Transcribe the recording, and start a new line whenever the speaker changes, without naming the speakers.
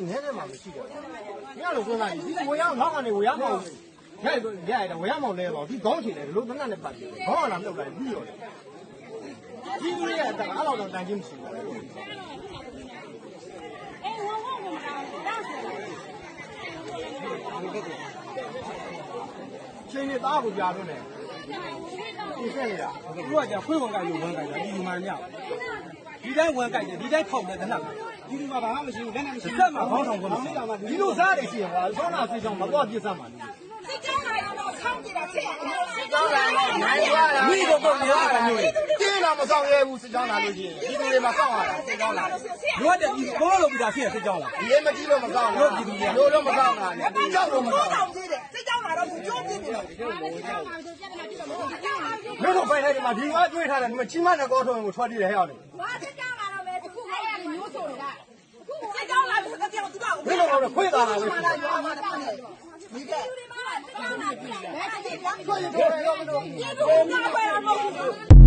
နည်းနည်းမှမရှိတော့။ညလို့ဆိုတာဒီဝေရောက်နောက်ကနေဝေရောက်မောင်ရိုက်ရတယ်ဝေရောက်မောင်လဲတော့ဒီခေါင်းချေတယ်ဒီလိုတနတ်နဲ့ပတ်တယ်။ခေါင်းကလာမြုပ်လိုက်ပြီးတော့ဒီလိုရဲ့တအားတော့တန်ချင်းမရှိဘူး။ချင်းနေသားကိုကြားလို့နဲ့ဒီဆက်ရသူကကြာခွေးဝင်ကြလို့ဝင်ကြတယ်ဒီလူမှမြောက်ဒီတိုင်းဝင်ကြတယ်ဒီတိုင်းထောက်တယ်တနတ်ဒီလူမှဘာမှမရှိဘူးလက်နဲ့မရှိဘူးဆက်မှာခေါင်းဆောင်ကတော့ဒီလိုစားတယ်ရှိရင်ဟာဆောနာဆေးချောင်းမတော့ပြစ်စမ်းပါဘူးဆေးချောင်းလာတော့ဆောင်းကြည့်တာချက်ဆေးချောင်းလာတော့နိုင်ရတာမိတော့ရတာမျိုးတင်းလာမဆောင်ရဲဘူးဆေးချောင်းလာလို့ရှိရင်ဒီလူတွေမှာစောင့်ရတာဆေးချောင်းလာလို့တဲ့ဒီဘောလုံးပြီးတာရှိရဆေးချောင်းလာဒီမကြီးလို့မဆောင်ဘူးဒီလူတွေလို့တော့မဆောင်တာနဲ့ဒီကြောက်လို့မဆောင်ဘူးဆေးချောင်းလာတော့ကြိုးပြင်းနေတယ်မင်းတို့ပိုင်လိုက်ဒီမှာဒီကတွေးထားတယ်ဒီမှာချီမနဲ့ကောထုံးကိုထွက်တည်တယ်ဟဲ့အောင်လေငါစစ်ကြောင်းလာတော့ပဲတခုခိုင်းရတယ်မျိုးဆိုတော့အခုစစ်ကြောင်းလာပြီးတော့ပြောသူကဘယ်လိုလဲခွေးသားလာလို့ဒီကဒီမှာစစ်ကြောင်းလာပြီဘယ်စစ်ကြောင်းခွေးတော့မလို့ဒီကဘာပဲမဟုတ်ဘူး